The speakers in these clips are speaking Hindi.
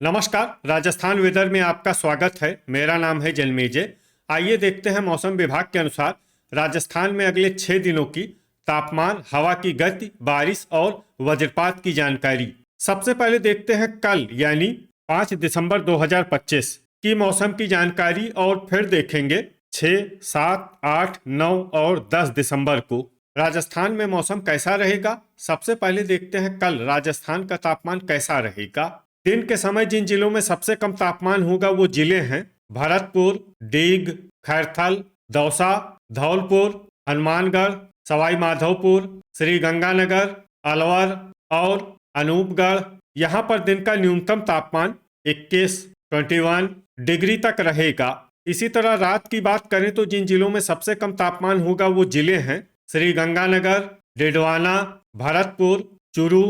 नमस्कार। राजस्थान वेदर में आपका स्वागत है। मेरा नाम है जन्मेजय। आइए देखते हैं मौसम विभाग के अनुसार राजस्थान में अगले 6 दिनों की तापमान, हवा की गति, बारिश और वज्रपात की जानकारी। सबसे पहले देखते हैं कल यानी 5 दिसंबर 2025 की मौसम की जानकारी और फिर देखेंगे 6, 7, 8, 9 और 10 दिसंबर को राजस्थान में मौसम कैसा रहेगा। सबसे पहले देखते हैं कल राजस्थान का तापमान कैसा रहेगा। दिन के समय जिन जिलों में सबसे कम तापमान होगा वो जिले हैं भरतपुर, डीग, खैरथल, दौसा, धौलपुर, हनुमानगढ़, सवाई माधोपुर, श्री गंगानगर, अलवर और अनूपगढ़। यहाँ पर दिन का न्यूनतम तापमान 21 डिग्री तक रहेगा। इसी तरह रात की बात करें तो जिन जिलों में सबसे कम तापमान होगा वो जिले हैं श्री गंगानगर, डिडवाना, भरतपुर, चूरू,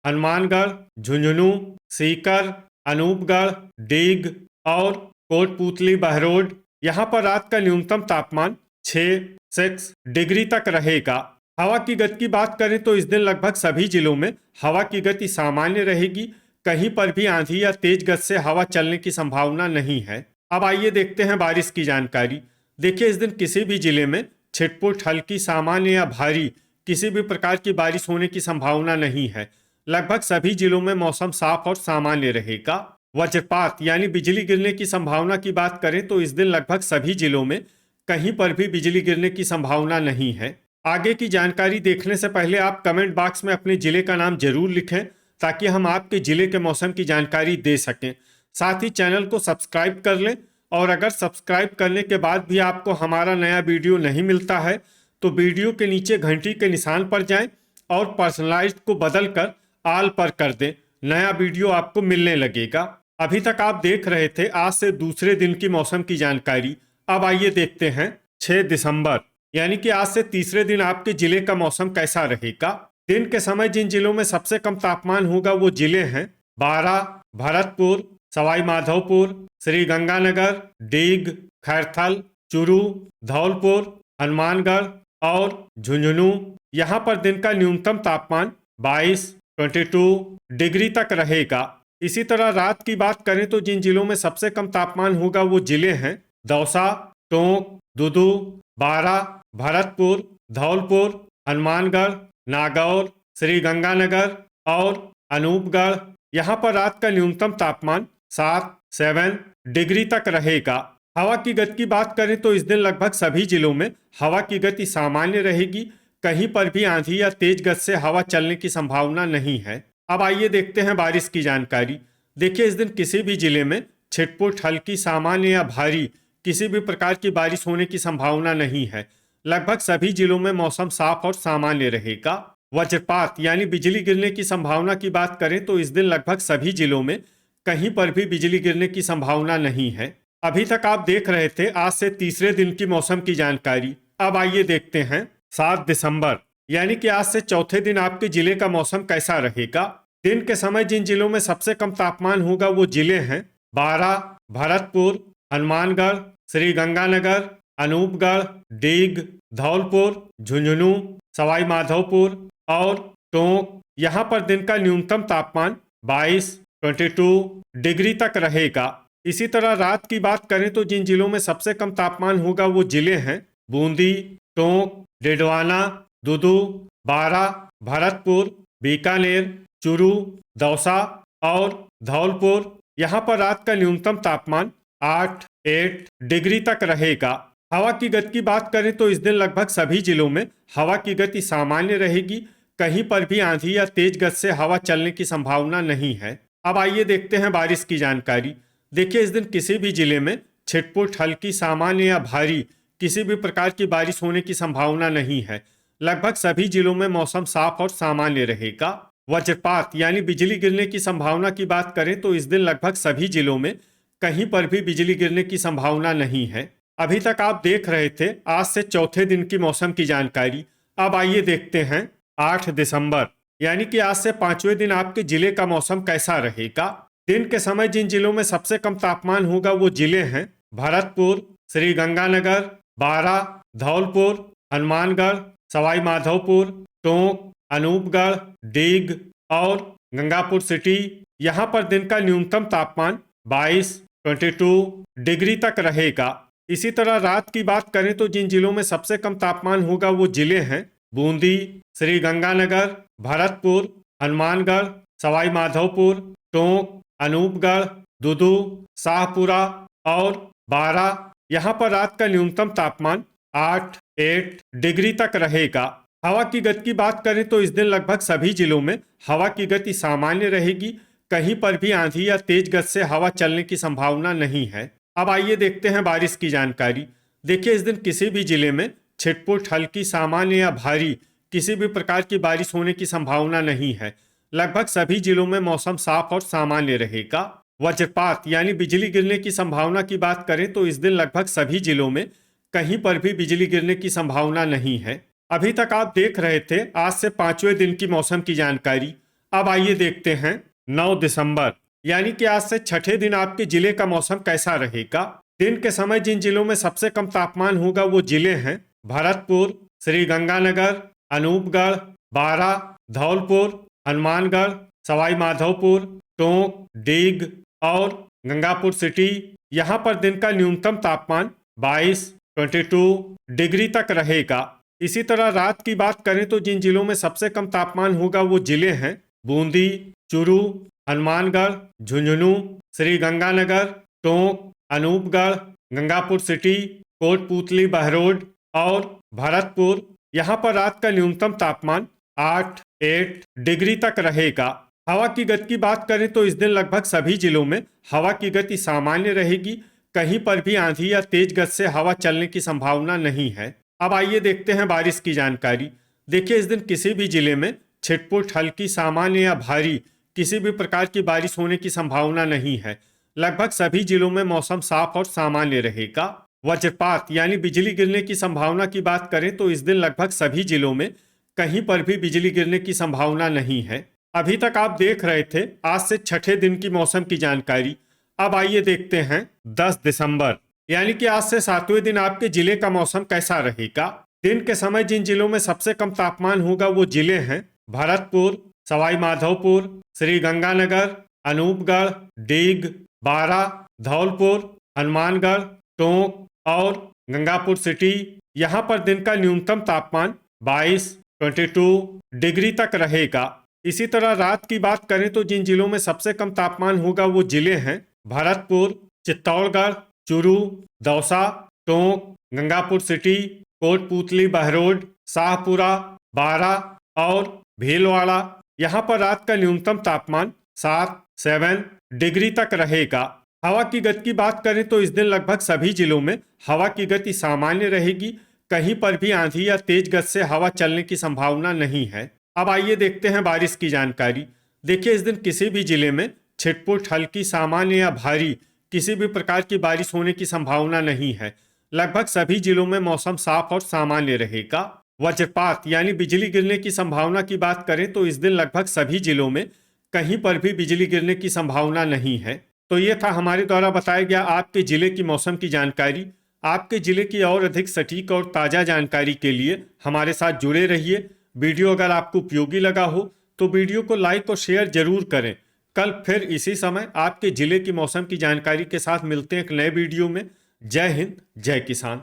हनुमानगढ़, झुंझुनू, सीकर, अनूपगढ़, डीग और कोटपूतली बहरोड। यहाँ पर रात का न्यूनतम तापमान 6 डिग्री तक रहेगा। हवा की गति की बात करें तो इस दिन लगभग सभी जिलों में हवा की गति सामान्य रहेगी। कहीं पर भी आंधी या तेज गति से हवा चलने की संभावना नहीं है। अब आइए देखते हैं बारिश की जानकारी। देखिए, इस दिन किसी भी जिले में छिटपुट, हल्की, सामान्य या भारी किसी भी प्रकार की बारिश होने की संभावना नहीं है। लगभग सभी जिलों में मौसम साफ और सामान्य रहेगा। वज्रपात यानी बिजली गिरने की संभावना की बात करें तो इस दिन लगभग सभी जिलों में कहीं पर भी बिजली गिरने की संभावना नहीं है। आगे की जानकारी देखने से पहले आप कमेंट बॉक्स में अपने जिले का नाम जरूर लिखें ताकि हम आपके जिले के मौसम की जानकारी दे सकें। साथ ही चैनल को सब्सक्राइब कर लें और अगर सब्सक्राइब करने के बाद भी आपको हमारा नया वीडियो नहीं मिलता है तो वीडियो के नीचे घंटी के निशान पर जाएं और पर्सनलाइज्ड को बदलकर आल पर कर दें। नया वीडियो आपको मिलने लगेगा। अभी तक आप देख रहे थे आज से दूसरे दिन की मौसम की जानकारी। अब आइए देखते हैं 6 दिसंबर यानी कि आज से तीसरे दिन आपके जिले का मौसम कैसा रहेगा। दिन के समय जिन जिलों में सबसे कम तापमान होगा वो जिले हैं बारां, भरतपुर, सवाई माधोपुर, श्री गंगानगर, डीग, खैरथल, चूरू, धौलपुर, हनुमानगढ़ और झुंझुनू। यहाँ पर दिन का न्यूनतम तापमान 22 डिग्री तक रहेगा। इसी तरह रात की बात करें तो जिन जिलों में सबसे कम तापमान होगा वो जिले हैं दौसा, टोंक, दुदू, बारां, भरतपुर, धौलपुर, हनुमानगढ़, नागौर, श्री गंगानगर और अनूपगढ़। यहाँ पर रात का न्यूनतम तापमान 7 डिग्री तक रहेगा। हवा की गति की बात करें तो इस दिन लगभग सभी जिलों में हवा की गति सामान्य रहेगी। कहीं पर भी आंधी या तेज गति से हवा चलने की संभावना नहीं है। अब आइए देखते हैं बारिश की जानकारी। देखिए, इस दिन किसी भी जिले में छिटपुट, हल्की, सामान्य या भारी किसी भी प्रकार की बारिश होने की संभावना नहीं है। लगभग सभी जिलों में मौसम साफ और सामान्य रहेगा। वज्रपात यानी बिजली गिरने की संभावना की बात करें तो इस दिन लगभग सभी जिलों में कहीं पर भी बिजली गिरने की संभावना नहीं है। अभी तक आप देख रहे थे आज से तीसरे दिन की मौसम की जानकारी। अब आइए देखते हैं 7 दिसंबर यानी कि आज से चौथे दिन आपके जिले का मौसम कैसा रहेगा। दिन के समय जिन जिलों में सबसे कम तापमान होगा वो जिले हैं बारां, भरतपुर, हनुमानगढ़, श्री गंगानगर, अनूपगढ़, डीग, धौलपुर, झुंझुनू, सवाई माधोपुर और टोंक। यहाँ पर दिन का न्यूनतम तापमान 22 डिग्री तक रहेगा। इसी तरह रात की बात करें तो जिन जिलों में सबसे कम तापमान होगा वो जिले हैं बूंदी, टोंक, डिडवाना, दुदू, बारां, भरतपुर, बीकानेर, चूरू, दौसा और धौलपुर। यहाँ पर रात का न्यूनतम तापमान 8 डिग्री तक रहेगा। हवा की गति की बात करें तो इस दिन लगभग सभी जिलों में हवा की गति सामान्य रहेगी। कहीं पर भी आंधी या तेज गति से हवा चलने की संभावना नहीं है। अब आइए देखते हैं बारिश की जानकारी। देखिए, इस दिन किसी भी जिले में छिटपुट, हल्की, सामान्य या भारी किसी भी प्रकार की बारिश होने की संभावना नहीं है। लगभग सभी जिलों में मौसम साफ और सामान्य रहेगा। वज्रपात यानी बिजली गिरने की संभावना की बात करें तो इस दिन लगभग सभी जिलों में कहीं पर भी बिजली गिरने की संभावना नहीं है। अभी तक आप देख रहे थे आज से चौथे दिन की मौसम की जानकारी। अब आइए देखते हैं 8 दिसंबर यानी कि आज से पांचवें दिन आपके जिले का मौसम कैसा रहेगा। दिन के समय जिन जिलों में सबसे कम तापमान होगा वो जिले हैं भरतपुर, श्री गंगानगर, बारां, धौलपुर, हनुमानगढ़, सवाई माधोपुर, टोंक, अनूपगढ़, डीग और गंगापुर सिटी। यहाँ पर दिन का न्यूनतम तापमान 22 डिग्री तक रहेगा। इसी तरह रात की बात करें तो जिन जिलों में सबसे कम तापमान होगा वो जिले हैं बूंदी, श्री गंगानगर, भरतपुर, हनुमानगढ़, सवाई माधोपुर, टोंक, अनूपगढ़, दुदू, शाहपुरा और बारां। यहाँ पर रात का न्यूनतम तापमान 8 डिग्री तक रहेगा। हवा की गति की बात करें तो इस दिन लगभग सभी जिलों में हवा की गति सामान्य रहेगी। कहीं पर भी आंधी या तेज गति से हवा चलने की संभावना नहीं है। अब आइए देखते हैं बारिश की जानकारी। देखिए, इस दिन किसी भी जिले में छिटपुट, हल्की, सामान्य या भारी किसी भी प्रकार की बारिश होने की संभावना नहीं है। लगभग सभी जिलों में मौसम साफ और सामान्य रहेगा। वज्रपात यानी बिजली गिरने की संभावना की बात करें तो इस दिन लगभग सभी जिलों में कहीं पर भी बिजली गिरने की संभावना नहीं है। अभी तक आप देख रहे थे आज से 5वें दिन की मौसम की जानकारी। अब आइए देखते हैं 9 दिसंबर यानी कि आज से छठे दिन आपके जिले का मौसम कैसा रहेगा। दिन के समय जिन जिलों में सबसे कम तापमान होगा वो जिले हैं भरतपुर, श्री गंगानगर, अनूपगढ़, बारां, धौलपुर, हनुमानगढ़, सवाई माधोपुर, टोंक, डीग और गंगापुर सिटी। यहाँ पर दिन का न्यूनतम तापमान 22 डिग्री तक रहेगा। इसी तरह रात की बात करें तो जिन जिलों में सबसे कम तापमान होगा वो जिले हैं बूंदी, चूरू, हनुमानगढ़, झुंझुनू, श्री गंगानगर, टोंक, अनूपगढ़, गंगापुर सिटी, कोटपूतली, बहरोड और भरतपुर। यहाँ पर रात का न्यूनतम तापमान 8 डिग्री तक रहेगा। हवा की गति की बात करें तो इस दिन लगभग सभी जिलों में हवा की गति सामान्य रहेगी। कहीं पर भी आंधी या तेज गति से हवा चलने की संभावना नहीं है। अब आइए देखते हैं बारिश की जानकारी। देखिए, इस दिन किसी भी जिले में छिटपुट, हल्की, सामान्य या भारी किसी भी प्रकार की बारिश होने की संभावना नहीं है। लगभग सभी जिलों में मौसम साफ और सामान्य रहेगा। वज्रपात यानी बिजली गिरने की संभावना की बात करें तो इस दिन लगभग सभी जिलों में कहीं पर भी बिजली गिरने की संभावना नहीं है। अभी तक आप देख रहे थे आज से छठे दिन की मौसम की जानकारी। अब आइए देखते हैं 10 दिसंबर यानी कि आज से 7वें दिन आपके जिले का मौसम कैसा रहेगा। दिन के समय जिन जिलों में सबसे कम तापमान होगा वो जिले हैं भरतपुर, सवाई माधोपुर, श्री गंगानगर, अनूपगढ़, डीग, बारां, धौलपुर, हनुमानगढ़, टोंक और गंगापुर सिटी। यहाँ पर दिन का न्यूनतम तापमान 22 डिग्री तक रहेगा। इसी तरह रात की बात करें तो जिन जिलों में सबसे कम तापमान होगा वो जिले हैं भरतपुर, चित्तौड़गढ़, चूरू, दौसा, टोंक, गंगापुर सिटी, कोटपूतली, बहरोड, शाहपुरा, बारां और भीलवाड़ा। यहाँ पर रात का न्यूनतम तापमान 7 डिग्री तक रहेगा। हवा की गति की बात करें तो इस दिन लगभग सभी जिलों में हवा की गति सामान्य रहेगी। कहीं पर भी आंधी या तेज गति से हवा चलने की संभावना नहीं है। अब आइए देखते हैं बारिश की जानकारी। देखिए, इस दिन किसी भी जिले में छिटपुट, हल्की, सामान्य या भारी किसी भी प्रकार की बारिश होने की संभावना नहीं है। लगभग सभी जिलों में मौसम साफ और सामान्य रहेगा। वज्रपात यानी बिजली गिरने की संभावना की बात करें तो इस दिन लगभग सभी जिलों में कहीं पर भी बिजली गिरने की संभावना नहीं है। तो ये था हमारे द्वारा बताया गया आपके जिले की मौसम की जानकारी। आपके जिले की और अधिक सटीक और ताज़ा जानकारी के लिए हमारे साथ जुड़े रहिए। वीडियो अगर आपको उपयोगी लगा हो तो वीडियो को लाइक और शेयर जरूर करें। कल फिर इसी समय आपके जिले की मौसम की जानकारी के साथ मिलते हैं एक नए वीडियो में। जय हिंद, जय किसान।